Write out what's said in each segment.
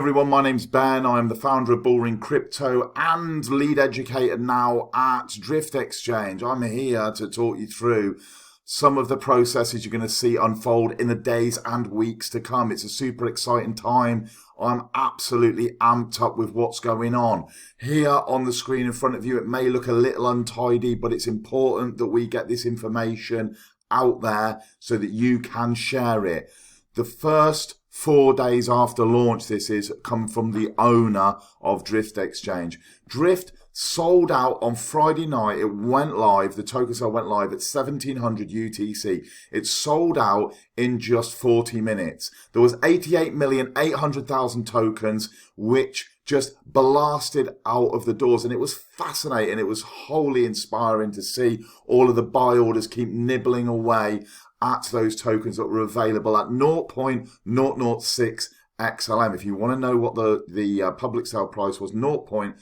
Everyone, my name's Ben. I'm the founder of Bullring Crypto and lead educator now at DriftxChange. I'm here to talk you through some of the processes you're going to see unfold in the days and weeks to come. It's a super exciting time. I'm absolutely amped up with what's going on. Here on the screen in front of you, it may look a little untidy, but it's important that we get this information out there so that you can share it. The first 4 days after launch, this is come from the owner of DriftxChange. Drift sold out on Friday night. It went live. The token sale went live at 1700 UTC. It sold out in just 40 minutes. There was 88,800,000 tokens, which just blasted out of the doors, and it was fascinating. It was wholly inspiring to see all of the buy orders keep nibbling away at those tokens that were available at 0.006 XLM. If you want to know what the public sale price was, 0.006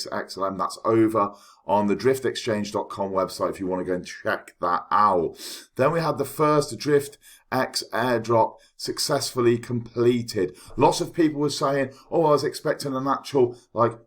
XLM, that's over on the DriftxChange.com website if you want to go and check that out. Then we had the first DriftX airdrop successfully completed. Lots of people were saying, oh, I was expecting an actual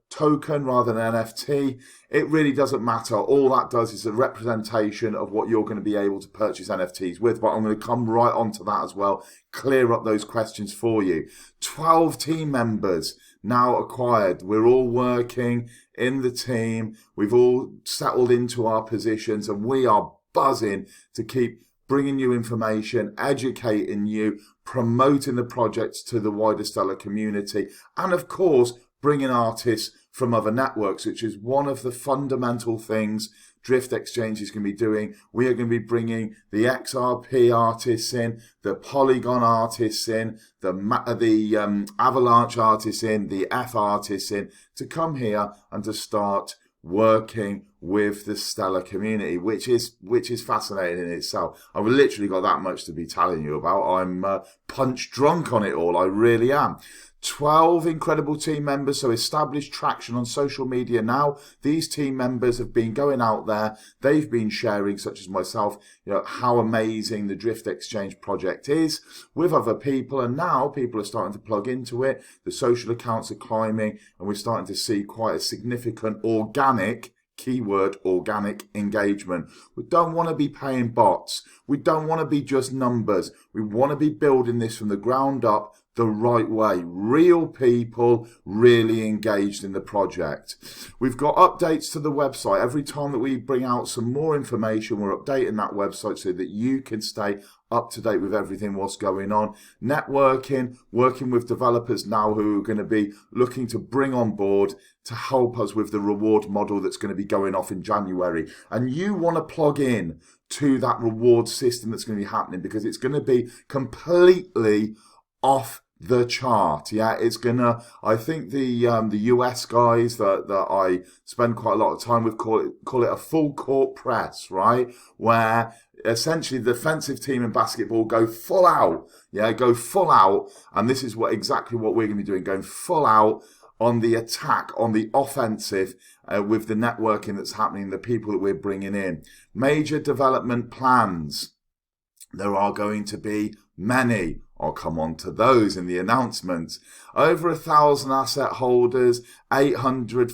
token rather than NFT. It really doesn't matter. All that does is a representation of what you're going to be able to purchase NFTs with, but I'm going to come right onto that as well, clear up those questions for you. 12 team members now acquired. We're all working in the team. We've all settled into our positions, and we are buzzing to keep bringing you information, educating you, promoting the projects to the wider Stellar community, and of course, bringing artists from other networks, which is one of the fundamental things DriftxChange is going to be doing. We are going to be bringing the XRP artists in, the Polygon artists in, the Avalanche artists in, the F artists in, to come here and to start working with the Stellar community, which is fascinating in itself. I've literally got that much to be telling you about. I'm punch drunk on it all. I really am. 12 incredible team members, so established traction on social media now. These team members have been going out there. They've been sharing, such as myself, how amazing the DriftxChange project is with other people, and now people are starting to plug into it. The social accounts are climbing, and we're starting to see quite a significant organic, keyword organic, engagement. We don't want to be paying bots. We don't want to be just numbers. We want to be building this from the ground up the right way. Real people really engaged in the project. We've got updates to the website. Every time that we bring out some more information, we're updating that website so that you can stay up to date with everything what's going on. Networking, working with developers now who are going to be looking to bring on board to help us with the reward model that's going to be going off in January. And you want to plug in to that reward system that's going to be happening, because it's going to be completely off the chart. Yeah, it's gonna, I think the US guys that I spend quite a lot of time with call it a full court press, right? Where essentially the defensive team in basketball go full out. Yeah, go full out. And this is exactly what we're gonna be doing, going full out on the attack, on the offensive, with the networking that's happening, the people that we're bringing in. Major development plans. There are going to be many. I'll come on to those in the announcements. Over 1,000 asset holders, 800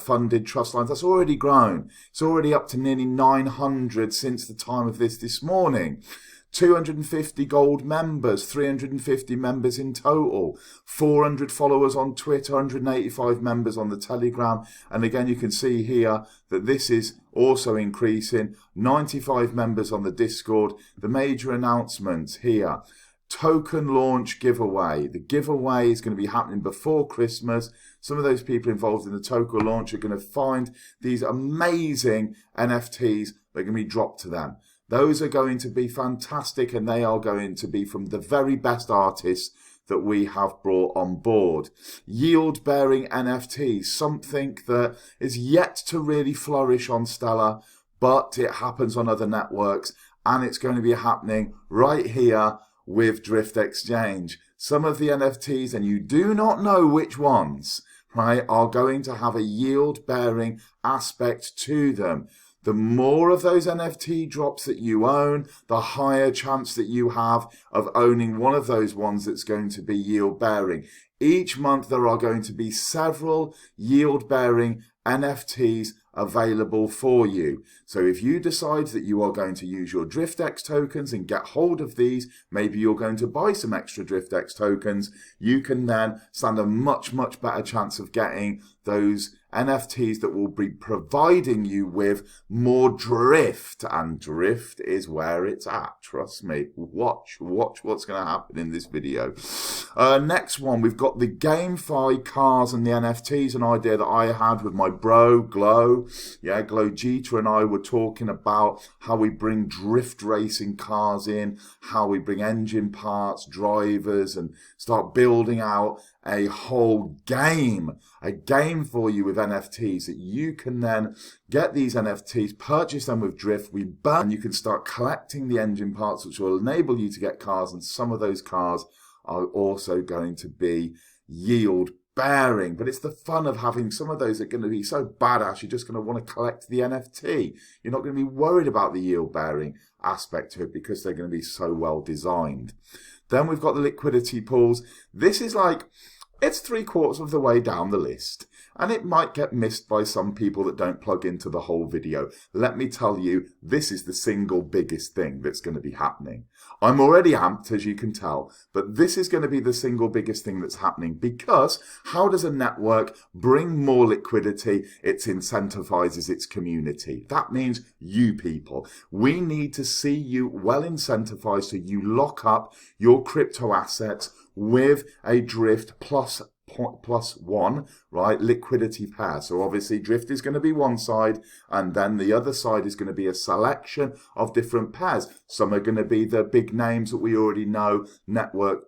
funded trust lines. That's already grown. It's already up to nearly 900 since the time of this morning. 250 gold members, 350 members in total, 400 followers on Twitter, 185 members on the Telegram. And again, you can see here that this is also increasing, 95 members on the Discord. The major announcements here. Token launch giveaway. The giveaway is going to be happening before Christmas. Some of those people involved in the token launch are going to find these amazing NFTs that are going to be dropped to them. Those are going to be fantastic, and they are going to be from the very best artists that we have brought on board. Yield-bearing NFTs, something that is yet to really flourish on Stellar, but it happens on other networks, and it's going to be happening right here with DriftxChange. Some of the NFTs, and you do not know which ones, right, are going to have a yield-bearing aspect to them. The more of those NFT drops that you own, the higher chance that you have of owning one of those ones that's going to be yield bearing. Each month there are going to be several yield-bearing NFTs available for you. So if you decide that you are going to use your DriftX tokens and get hold of these, maybe you're going to buy some extra DriftX tokens, you can then stand a much, much better chance of getting those NFTs that will be providing you with more drift, and drift is where it's at. Trust me. Watch what's going to happen in this video. Next one, we've got the GameFi cars and the NFTs, an idea that I had with my bro Glow. Yeah, Glow Jeter and I were talking about how we bring drift racing cars in, how we bring engine parts, drivers, and start building out a whole game, for you with NFTs that you can then get these NFTs, purchase them with Drift, we burn, and you can start collecting the engine parts, which will enable you to get cars, and some of those cars are also going to be yield bearing. But it's the fun of having some of those that are going to be so badass, you're just going to want to collect the NFT. You're not going to be worried about the yield bearing aspect to it because they're going to be so well designed. Then we've got the liquidity pools. This is like, it's 3/4 of the way down the list, and it might get missed by some people that don't plug into the whole video. Let me tell you, this is the single biggest thing that's going to be happening. I'm already amped, as you can tell, but this is going to be the single biggest thing that's happening, because how does a network bring more liquidity? It incentivizes its community. That means you people. We need to see you well incentivized so you lock up your crypto assets with a Drift plus one, right, liquidity pair. So obviously Drift is going to be one side, and then the other side is going to be a selection of different pairs. Some are going to be the big names that we already know, Network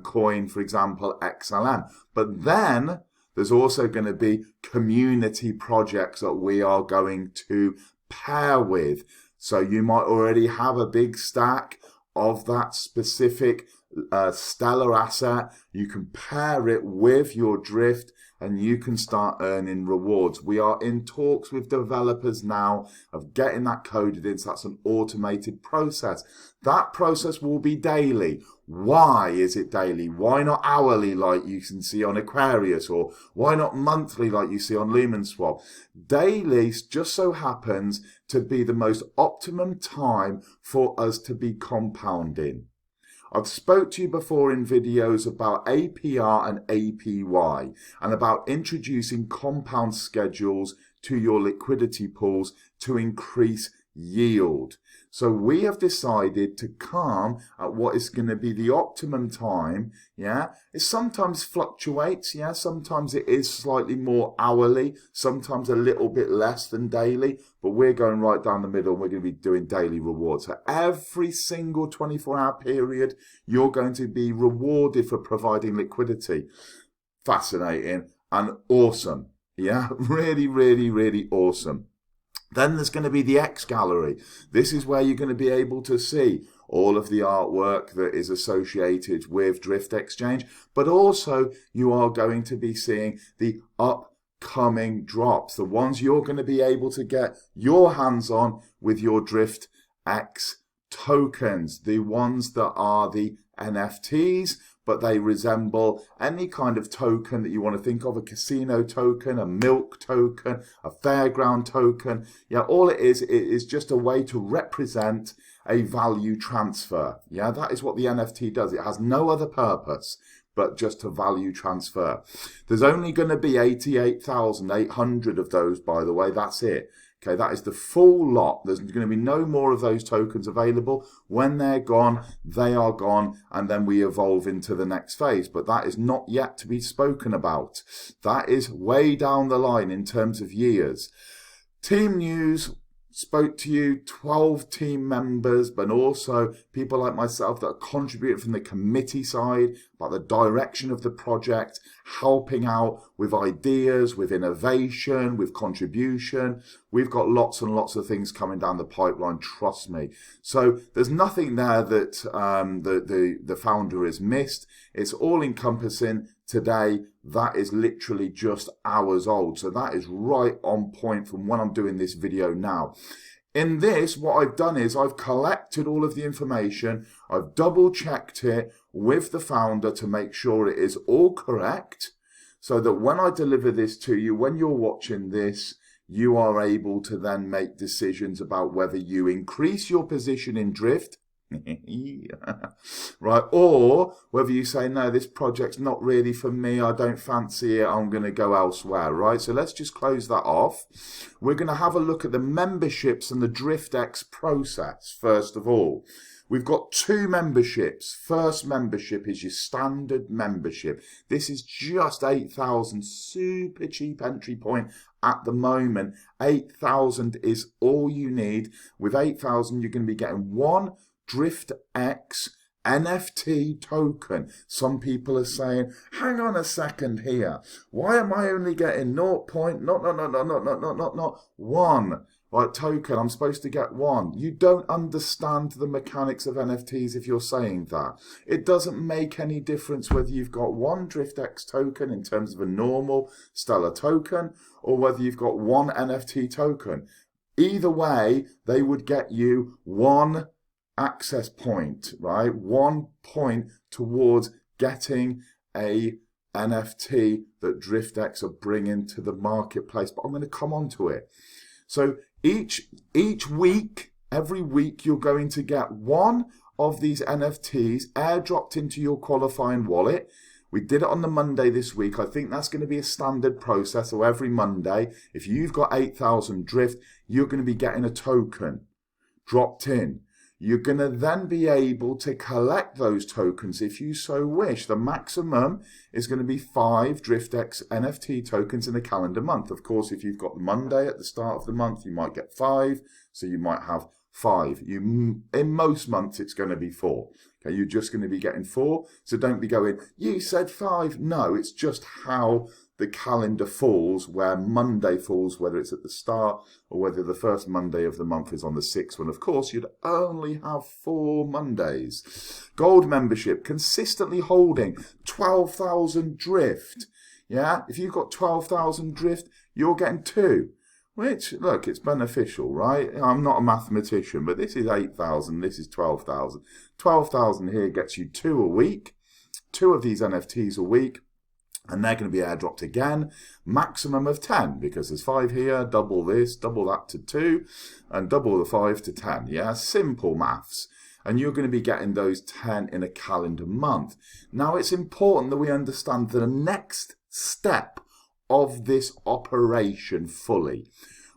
Coin, for example, XLM. But then there's also going to be community projects that we are going to pair with. So you might already have a big stack of that specific stellar asset. You can pair it with your Drift and you can start earning rewards. We are in talks with developers now of getting that coded in, so that's an automated process. That process will be daily. Why is it daily? Why not hourly like you can see on Aquarius, or why not monthly like you see on Lumen Swap? Daily just so happens to be the most optimum time for us to be compounding. I've spoke to you before in videos about APR and APY and about introducing compound schedules to your liquidity pools to increase yield. So we have decided to come at what is going to be the optimum time. Yeah, it sometimes fluctuates. Yeah, sometimes it is slightly more hourly, sometimes a little bit less than daily, but we're going right down the middle. We're going to be doing daily rewards. So every single 24-hour period, you're going to be rewarded for providing liquidity. Fascinating and awesome. Yeah, really, really, really awesome. Then there's going to be the X Gallery. This is where you're going to be able to see all of the artwork that is associated with DriftxChange, but also you are going to be seeing the upcoming drops, the ones you're going to be able to get your hands on with your DriftX tokens, the ones that are the NFTs, but they resemble any kind of token that you want to think of, a casino token, a milk token, a fairground token. Yeah, all it is just a way to represent a value transfer. Yeah, that is what the NFT does. It has no other purpose but just a value transfer. There's only going to be 88,800 of those, by the way. That's it. Okay, that is the full lot. There's going to be no more of those tokens available. When they're gone, they are gone, and then we evolve into the next phase. But that is not yet to be spoken about. That is way down the line in terms of years. Team news. Spoke to you, 12 team members, but also people like myself that are contributing from the committee side about the direction of the project, helping out with ideas, with innovation, with contribution. We've got lots and lots of things coming down the pipeline, trust me. So there's nothing there that the founder has missed. It's all encompassing. Today, that is literally just hours old. So that is right on point from when I'm doing this video now. In this, what I've done is I've collected all of the information. I've double checked it with the founder to make sure it is all correct, so that when I deliver this to you, when you're watching this, you are able to then make decisions about whether you increase your position in drift, right, or whether you say, no, this project's not really for me, I don't fancy it, I'm going to go elsewhere, right? So let's just close that off. We're going to have a look at the memberships and the DriftX process, first of all. We've got 2 memberships. First membership is your standard membership. This is just 8,000, super cheap entry point at the moment. 8,000 is all you need. With 8,000, you're going to be getting 1 DriftX NFT token. Some people are saying, hang on a second here. Why am I only getting 0.1 right token? I'm supposed to get 1. You don't understand the mechanics of NFTs if you're saying that. It doesn't make any difference whether you've got 1 DriftX token in terms of a normal Stellar token or whether you've got 1 NFT token. Either way, they would get you 1 access point, right? 1 point towards getting a NFT that DriftX are bringing to the marketplace. But I'm going to come on to it. So each week, every week, you're going to get 1 of these NFTs airdropped into your qualifying wallet. We did it on the Monday this week. I think that's going to be a standard process. So every Monday, if you've got 8,000 drift, you're going to be getting a token dropped in. You're going to then be able to collect those tokens if you so wish. The maximum is going to be 5 DriftX NFT tokens in a calendar month. Of course, if you've got Monday at the start of the month, you might get 5. So you might have 5. In most months, it's going to be 4. Okay, you're just going to be getting 4. So don't be going, you said 5. No, it's just how the calendar falls, where Monday falls, whether it's at the start or whether the first Monday of the month is on the 6th one. Of course, you'd only have 4 Mondays. Gold membership, consistently holding 12,000 drift. Yeah, if you've got 12,000 drift, you're getting 2. Which, look, it's beneficial, right? I'm not a mathematician, but this is 8,000, this is 12,000. 12,000 here gets you 2 a week, 2 of these NFTs a week. And they're going to be airdropped again, maximum of 10, because there's 5 here, double this, double that to 2, and double the 5 to 10. Yeah, simple maths. And you're going to be getting those 10 in a calendar month. Now, it's important that we understand the next step of this operation fully.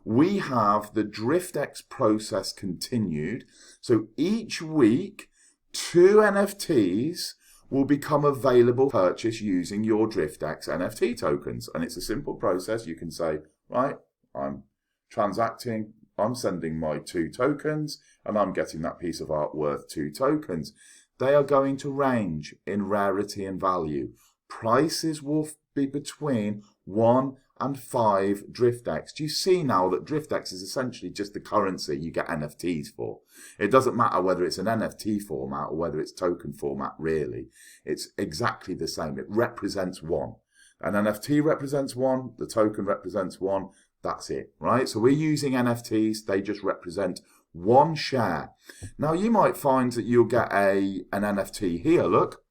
We have the DriftX process continued. So each week, 2 NFTs will become available for purchase using your DriftX NFT tokens. And it's a simple process. You can say, right, I'm transacting, I'm sending my 2 tokens, and I'm getting that piece of art worth 2 tokens. They are going to range in rarity and value. Prices will be between 1 and 5 DriftX. Do you see now that DriftX is essentially just the currency you get NFTs for? It doesn't matter whether it's an NFT format or whether it's token format, really. It's exactly the same. It represents 1. An NFT represents 1, the token represents 1, that's it, right? So we're using NFTs, they just represent 1 share. Now you might find that you'll get an NFT here, look,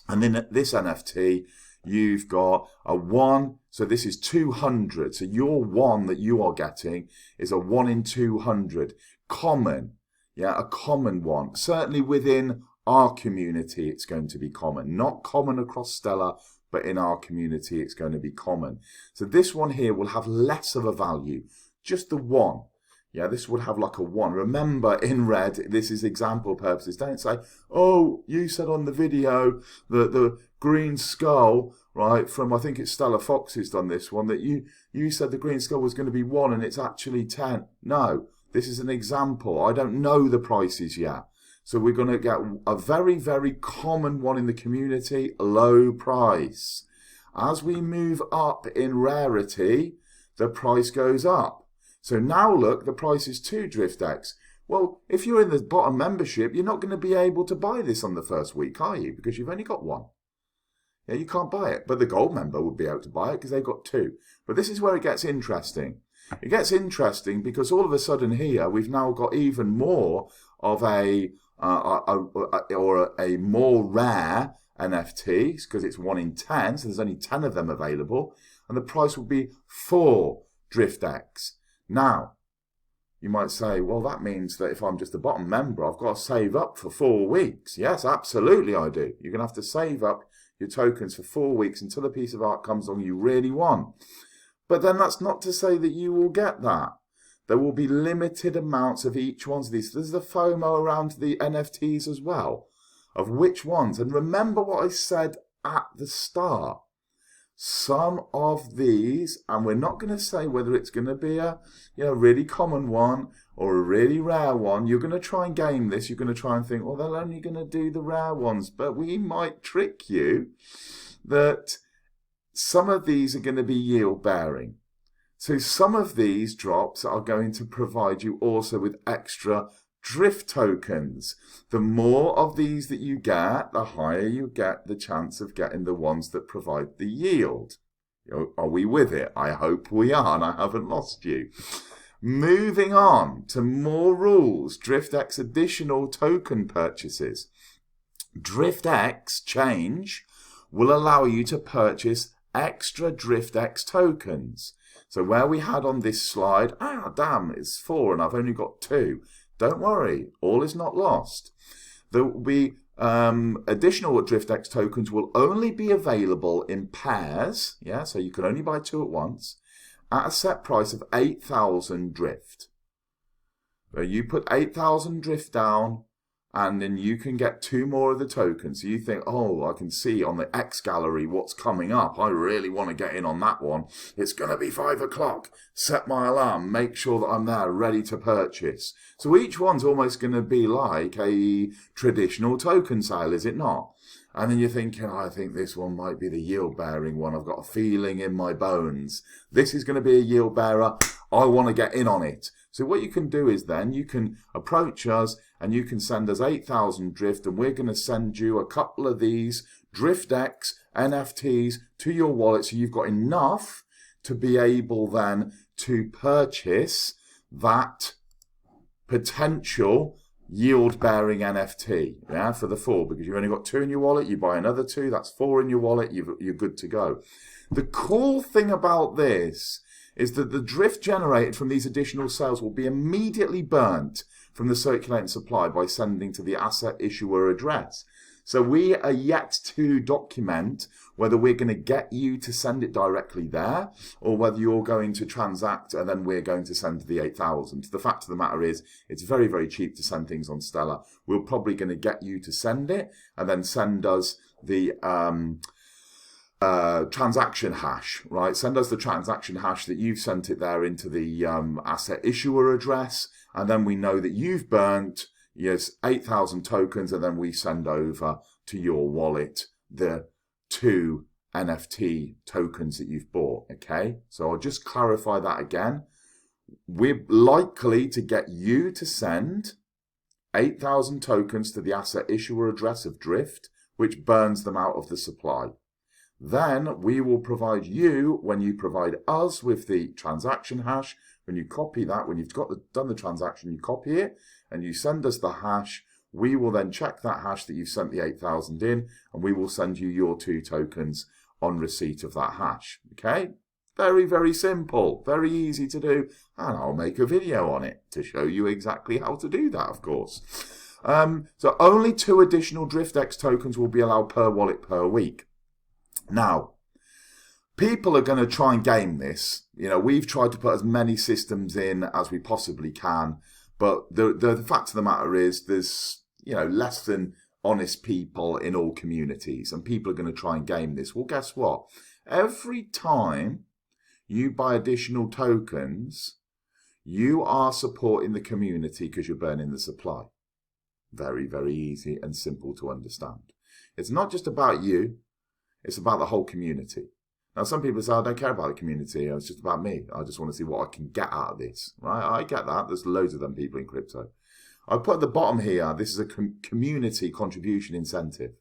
and then this NFT, you've got a 1, so this is 200. So your 1 that you are getting is a 1 in 200. Common, yeah, a common 1. Certainly within our community, it's going to be common. Not common across Stellar, but in our community, it's going to be common. So this one here will have less of a value. Just the 1. Yeah, this would have like a 1. Remember, in red, this is example purposes. Don't say, oh, you said on the video that the green skull, right, from I think it's Stella Fox who's done this one, that you said the green skull was going to be 1 and it's actually 10. No, this is an example. I don't know the prices yet. So we're going to get a very, very common one in the community, low price. As we move up in rarity, the price goes up. So now look, the price is 2 DriftX. Well, if you're in the bottom membership, you're not going to be able to buy this on the first week, are you? Because you've only got 1. Yeah, you can't buy it. But the gold member would be able to buy it because they've got 2. But this is where it gets interesting. It gets interesting because all of a sudden here, we've now got even more of a or a more rare NFT, because it's 1 in 10, so there's only 10 of them available, and the price will be 4 DriftX. Now, you might say, well, that means that if I'm just a bottom member, I've got to save up for 4 weeks. Yes, absolutely I do. You're going to have to save up your tokens for 4 weeks until a piece of art comes along you really want. But then that's not to say that you will get that. There will be limited amounts of each one of these. There's the FOMO around the NFTs as well, of which ones. And remember what I said at the start. Some of these, and we're not going to say whether it's going to be a really common one or a really rare one. You're going to try and game this. You're going to try and think, well, they're only going to do the rare ones. But we might trick you that some of these are going to be yield bearing. So some of these drops are going to provide you also with extra drift tokens. The more of these that you get, the higher you get the chance of getting the ones that provide the yield. Are we with it? I hope we are, and I haven't lost you. Moving on to more rules. DriftX additional token purchases. DriftxChange will allow you to purchase extra DriftX tokens. So where we had on this slide, damn, it's 4 and I've only got 2. Don't worry, all is not lost. There will be additional DriftX tokens will only be available in pairs, so you can only buy 2 at once, at a set price of 8,000 drift. So you put 8,000 drift down, and then you can get 2 more of the tokens. So you think, oh, I can see on the X gallery what's coming up. I really want to get in on that one. It's going to be 5 o'clock. Set my alarm. Make sure that I'm there ready to purchase. So each one's almost going to be like a traditional token sale, is it not? And then you're thinking, I think this one might be the yield bearing one. I've got a feeling in my bones. This is going to be a yield bearer. I want to get in on it. So what you can do is then you can approach us and you can send us 8,000 drift, and we're going to send you a couple of these DriftX NFTs to your wallet, so you've got enough to be able then to purchase that potential yield-bearing NFT, for the 4, because you've only got 2 in your wallet. You buy another 2, that's 4 in your wallet. You're good to go. The cool thing about this is that the drift generated from these additional sales will be immediately burnt from the circulating supply by sending to the asset issuer address. So we are yet to document whether we're going to get you to send it directly there, or whether you're going to transact and then we're going to send to the 8,000. The fact of the matter is, it's very, very cheap to send things on Stellar. We're probably going to get you to send it and then send us the transaction hash, right? Send us the transaction hash that you've sent it there into the asset issuer address, and then we know that you've burnt 8,000 tokens, and then we send over to your wallet the 2 NFT tokens that you've bought, okay? So I'll just clarify that again. We're likely to get you to send 8,000 tokens to the asset issuer address of Drift, which burns them out of the supply. Then we will provide you, when you provide us with the transaction hash, when you copy that, when you've done the transaction, you copy it and you send us the hash. We will then check that hash that you've sent the 8,000 in, and we will send you your 2 tokens on receipt of that hash. Okay? Very, very simple, very easy to do, and I'll make a video on it to show you exactly how to do that, of course. So only 2 additional DriftX tokens will be allowed per wallet per week. Now, people are going to try and game this. We've tried to put as many systems in as we possibly can, but the fact of the matter is there's, less than honest people in all communities, and people are going to try and game this. Well, guess what? Every time you buy additional tokens, you are supporting the community because you're burning the supply. Very, very easy and simple to understand. It's not just about you. It's about the whole community. Now, some people say, I don't care about the community. It's just about me. I just want to see what I can get out of this. Right? I get that. There's loads of them people in crypto. I put at the bottom here, this is a community contribution incentive.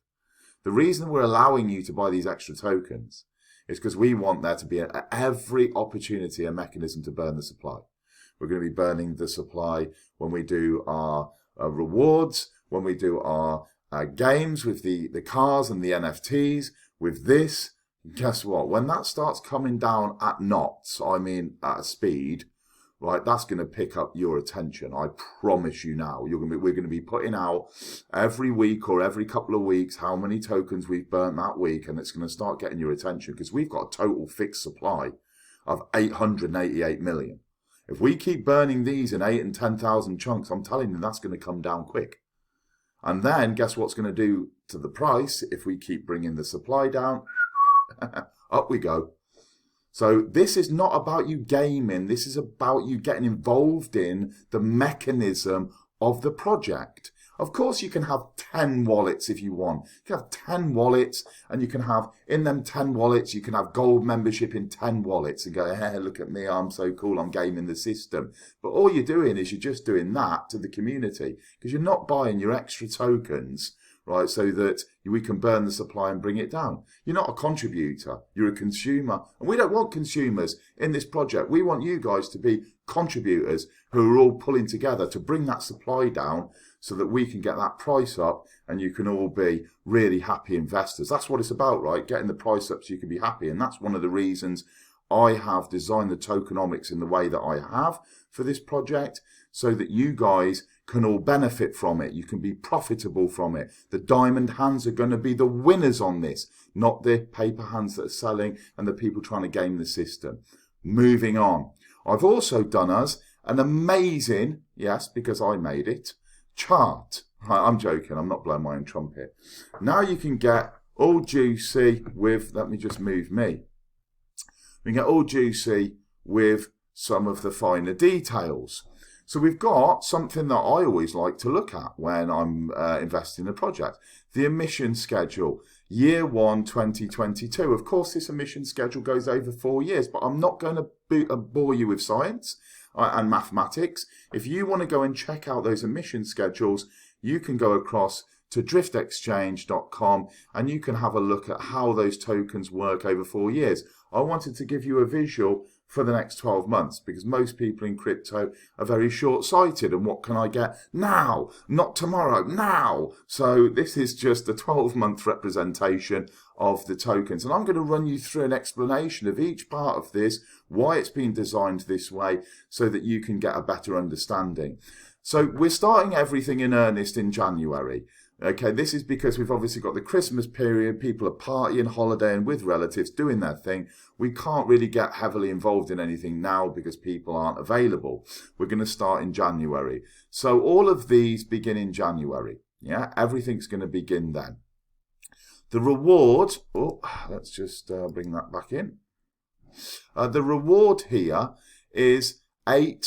The reason we're allowing you to buy these extra tokens is because we want there to be at every opportunity a mechanism to burn the supply. We're going to be burning the supply when we do our rewards. when we do our games with the cars and the NFTs, with this, guess what? When that starts coming down at knots, I mean at a speed, right, that's going to pick up your attention. I promise you now. We're going to be putting out every week or every couple of weeks how many tokens we've burnt that week, and it's going to start getting your attention because we've got a total fixed supply of 888 million. If we keep burning these in 8 and 10,000 chunks, I'm telling you that's going to come down quick. And then guess what's going to do to the price if we keep bringing the supply down? Up we go. So this is not about you gaming. This is about you getting involved in the mechanism of the project. Of course, you can have 10 wallets if you want. You can have 10 wallets, and you can have, in them 10 wallets, you can have gold membership in 10 wallets and go, hey, look at me, I'm so cool, I'm gaming the system. But all you're doing is you're just doing that to the community because you're not buying your extra tokens, right, so that we can burn the supply and bring it down. You're not a contributor, you're a consumer. And we don't want consumers in this project. We want you guys to be contributors who are all pulling together to bring that supply down so that we can get that price up and you can all be really happy investors. That's what it's about, right? Getting the price up so you can be happy. And that's one of the reasons I have designed the tokenomics in the way that I have for this project, so that you guys can all benefit from it. You can be profitable from it. The diamond hands are going to be the winners on this, not the paper hands that are selling and the people trying to game the system. Moving on. I've also done us an amazing, yes, because I made it, chart. I'm joking. I'm not blowing my own trumpet. Now you can get all juicy with, let me just move me. We can get all juicy with some of the finer details. So we've got something that I always like to look at when I'm investing in a project. The emission schedule, year 1, 2022. Of course, this emission schedule goes over 4 years, but I'm not going to bore you with science and mathematics. If you want to go and check out those emission schedules, you can go across to DriftxChange.com and you can have a look at how those tokens work over 4 years. I wanted to give you a visual for the next 12 months because most people in crypto are very short-sighted, and what can I get now, not tomorrow, now. So this is just a 12-month representation of the tokens, and I'm going to run you through an explanation of each part of this, why it's been designed this way, so that you can get a better understanding. So we're starting everything in earnest in January. Okay, this is because we've obviously got the Christmas period, people are partying, holidaying with relatives, doing their thing. We can't really get heavily involved in anything now because people aren't available. We're going to start in January. So all of these begin in January. Yeah, everything's going to begin then. The reward, let's just bring that back in. The reward here is the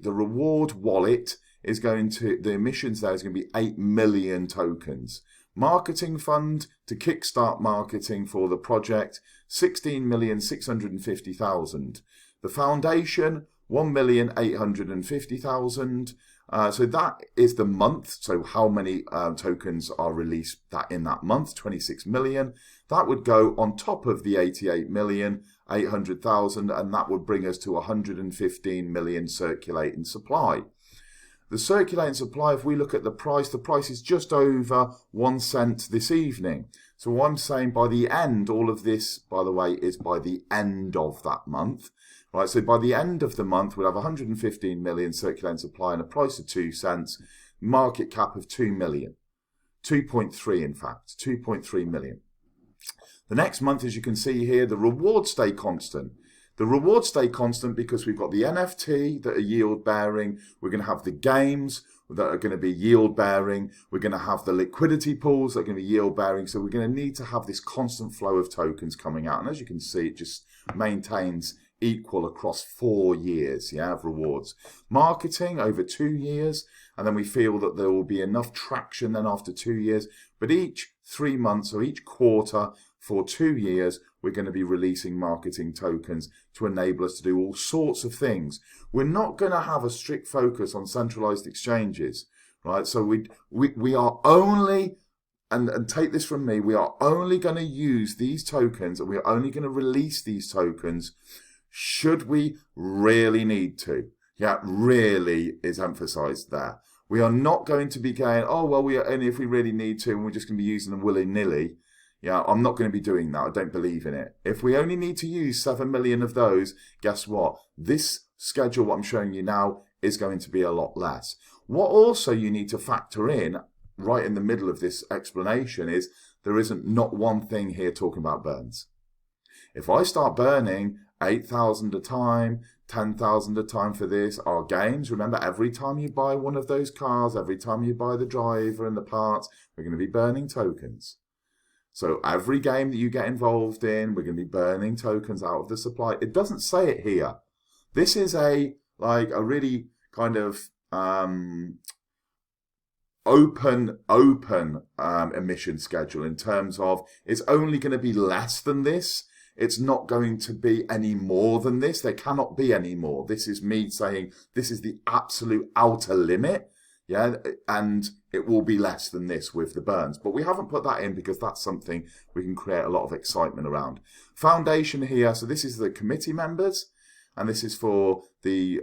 reward wallet is going to, the emissions there is going to be 8 million tokens. Marketing fund to kickstart marketing for the project, 16,650,000. The foundation, 1,850,000. So that is the month. So how many tokens are released in that month? 26 million. That would go on top of the 88,800,000, and that would bring us to 115 million circulating supply. The circulating supply, if we look at the price is just over 1 cent this evening. So what I'm saying, by the end, all of this, by the way, is by the end of that month. Right, so by the end of the month, we'll have 115 million circulating supply and a price of 2 cents, market cap of 2 million. 2.3, in fact, 2.3 million. The next month, as you can see here, the rewards stay constant. The rewards stay constant because we've got the NFT that are yield bearing. We're going to have the games that are going to be yield bearing. We're going to have the liquidity pools that are going to be yield bearing. So we're going to need to have this constant flow of tokens coming out. And as you can see, it just maintains equal across 4 years, yeah, of rewards. Marketing over 2 years. And then we feel that there will be enough traction then after 2 years. But each 3 months or each quarter for 2 years, we're going to be releasing marketing tokens to enable us to do all sorts of things. We're not going to have a strict focus on centralized exchanges, right? So we are only, and take this from me, we are only going to use these tokens, and we're only going to release these tokens should we really need to. Yeah, really is emphasized there. We are not going to be going, oh, well, we are only if we really need to, and we're just going to be using them willy-nilly. Yeah, I'm not going to be doing that. I don't believe in it. If we only need to use 7 million of those, guess what? This schedule, what I'm showing you now, is going to be a lot less. What also you need to factor in, right in the middle of this explanation, is there isn't not one thing here talking about burns. If I start burning 8,000 a time, 10,000 a time for this, our games, remember, every time you buy one of those cars, every time you buy the driver and the parts, we're going to be burning tokens. So every game that you get involved in, we're going to be burning tokens out of the supply. It doesn't say it here. This is a really kind of open emission schedule in terms of it's only going to be less than this. It's not going to be any more than this. There cannot be any more. This is me saying this is the absolute outer limit. Yeah, and it will be less than this with the burns. But we haven't put that in because that's something we can create a lot of excitement around. Foundation here, so this is the committee members, and this is for the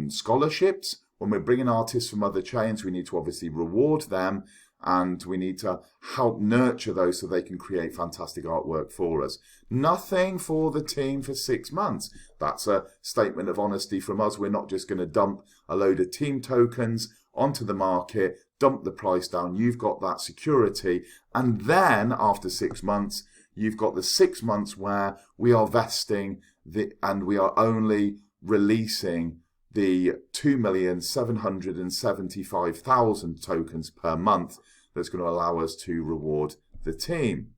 scholarships. When we're bringing artists from other chains, we need to obviously reward them, and we need to help nurture those so they can create fantastic artwork for us. Nothing for the team for 6 months. That's a statement of honesty from us. We're not just going to dump a load of team tokens onto the market, dump the price down. You've got that security. And then after 6 months, you've got the 6 months where we are vesting and we are only releasing the 2,775,000 tokens per month. That's going to allow us to reward the team.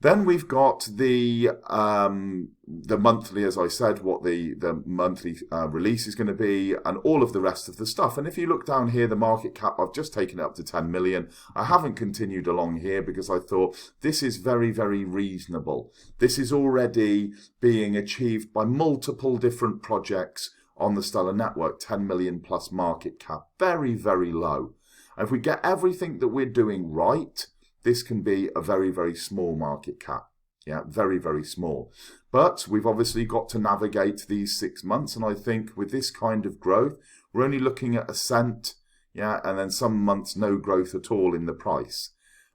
Then we've got the monthly, as I said, what the monthly release is going to be, and all of the rest of the stuff. And if you look down here, the market cap, I've just taken it up to 10 million. I haven't continued along here because I thought this is very, very reasonable. This is already being achieved by multiple different projects on the Stellar network. 10 million plus market cap. Very, very low. And if we get everything that we're doing right, this can be a very, very small market cap. Yeah, very, very small. But we've obviously got to navigate these 6 months. And I think with this kind of growth, we're only looking at a cent. Yeah, and then some months no growth at all in the price.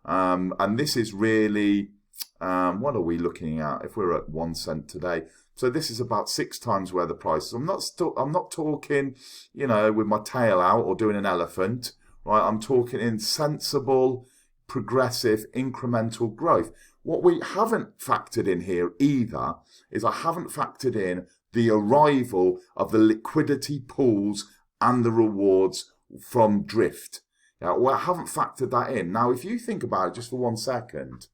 And this is really, what are we looking at? If we're at 1 cent today. So this is about 6 times where the price is. I'm not talking, you know, with my tail out or doing an elephant. Right, I'm talking in sensible, progressive, incremental growth. What we haven't factored in here either is I haven't factored in the arrival of the liquidity pools and the rewards from Drift. Well, I haven't factored that in. Now, if you think about it just for 1 second,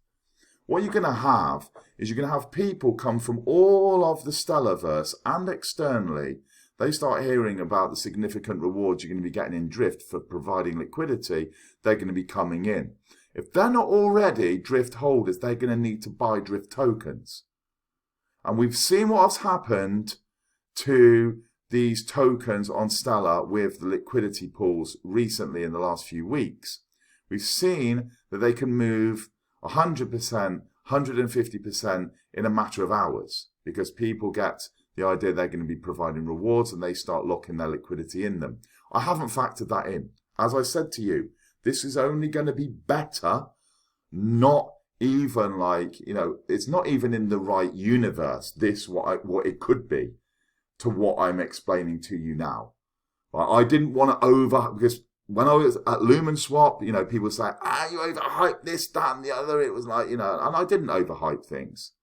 what you're going to have is you're going to have people come from all of the Stellarverse and externally. They start hearing about the significant rewards you're going to be getting in Drift for providing liquidity. They're going to be coming in. If they're not already Drift holders, they're going to need to buy Drift tokens. And we've seen what has happened to these tokens on Stellar with the liquidity pools recently in the last few weeks. We've seen that they can move 100%, 150% in a matter of hours because people get the idea they're going to be providing rewards and they start locking their liquidity in them. I haven't factored that in. As I said to you, this is only going to be better, not even like, you know, it's not even in the right universe, this, what it could be, to what I'm explaining to you now. I didn't want to because when I was at Lumen Swap, you know, people say, you overhyped this, that, and the other. It was like, you know, and I didn't overhype things.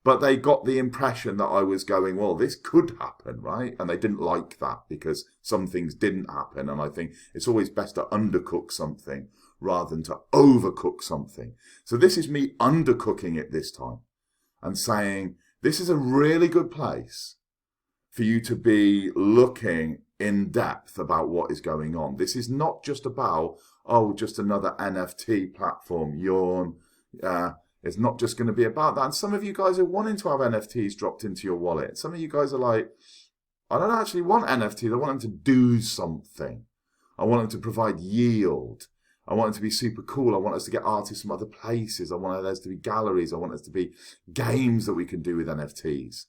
But they got the impression that I was going, well, this could happen, right? And they didn't like that because some things didn't happen. And I think it's always best to undercook something rather than to overcook something. So this is me undercooking it this time and saying, this is a really good place for you to be looking in depth about what is going on. This is not just about, just another NFT platform, yawn. It's not just going to be about that. And some of you guys are wanting to have NFTs dropped into your wallet. Some of you guys are like, I don't actually want NFTs. I want them to do something. I want them to provide yield. I want them to be super cool. I want us to get artists from other places. I want us to be galleries. I want us to be games that we can do with NFTs.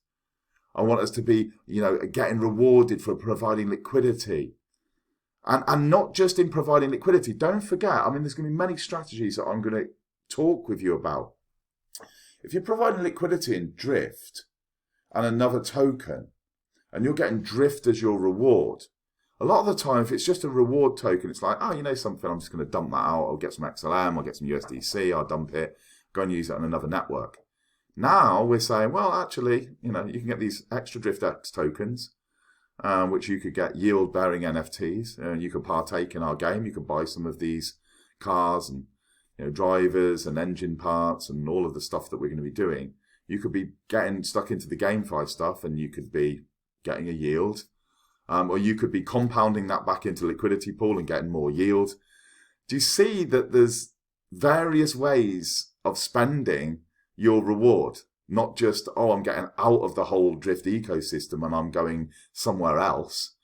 I want us to be, you know, getting rewarded for providing liquidity. And not just in providing liquidity. Don't forget, I mean, there's going to be many strategies that I'm going to talk with you about. If you're providing liquidity in Drift and another token, and you're getting Drift as your reward, a lot of the time, if it's just a reward token, it's like, oh, you know something, I'm just going to dump that out. I'll get some XLM, I'll get some USDC, I'll dump it, go and use it on another network. Now we're saying, well, actually, you know, you can get these extra DriftX tokens, which you could get yield-bearing NFTs. You could partake in our game. You could buy some of these cars and, you know, drivers and engine parts and all of the stuff that we're going to be doing. You could be getting stuck into the GameFi stuff, and you could be getting a yield, or you could be compounding that back into Liquidity Pool and getting more yield. Do you see that there's various ways of spending your reward? Not just, oh, I'm getting out of the whole Drift ecosystem and I'm going somewhere else.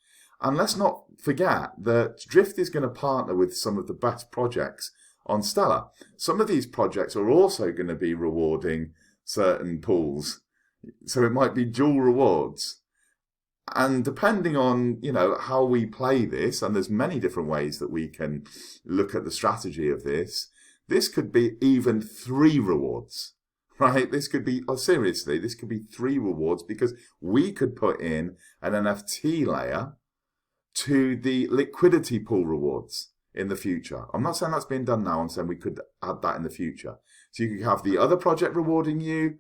And let's not forget that Drift is going to partner with some of the best projects on Stellar. Some of these projects are also going to be rewarding certain pools. So it might be dual rewards. And depending on, you know, how we play this, and there's many different ways that we can look at the strategy of this could be even 3 rewards. Right, this could be, oh, seriously, this could be 3 rewards, because we could put in an NFT layer to the liquidity pool rewards in the future. I'm not saying that's being done now, I'm saying we could add that in the future. So you could have the other project rewarding you,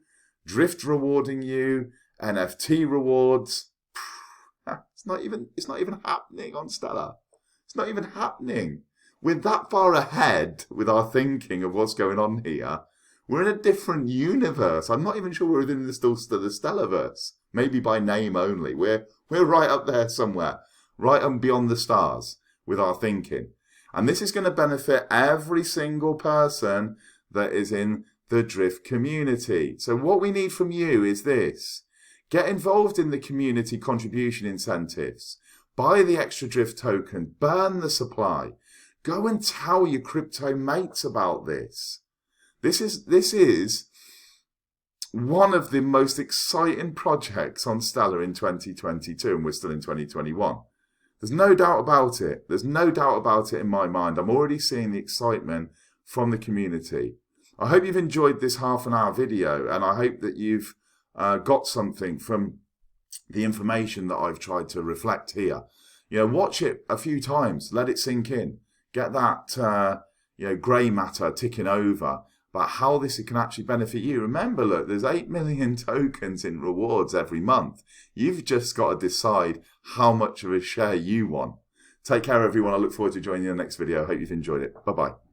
Drift rewarding you, NFT rewards. It's not even happening on Stellar. It's not even happening. We're that far ahead with our thinking of what's going on here. We're in a different universe. I'm not even sure we're within the Stellarverse. Maybe by name only. We're right up there somewhere, right and beyond the stars with our thinking. And this is going to benefit every single person that is in the Drift community. So what we need from you is this. Get involved in the community contribution incentives. Buy the extra Drift token. Burn the supply. Go and tell your crypto mates about this. This is one of the most exciting projects on Stellar in 2022, and we're still in 2021. There's no doubt about it. There's no doubt about it in my mind. I'm already seeing the excitement from the community. I hope you've enjoyed this half-an-hour video, and I hope that you've got something from the information that I've tried to reflect here. You know, watch it a few times. Let it sink in. Get that grey matter ticking over about how this can actually benefit you. Remember, look, there's 8 million tokens in rewards every month. You've just got to decide how much of a share you want. Take care, everyone. I look forward to joining you in the next video. I hope you've enjoyed it. Bye-bye.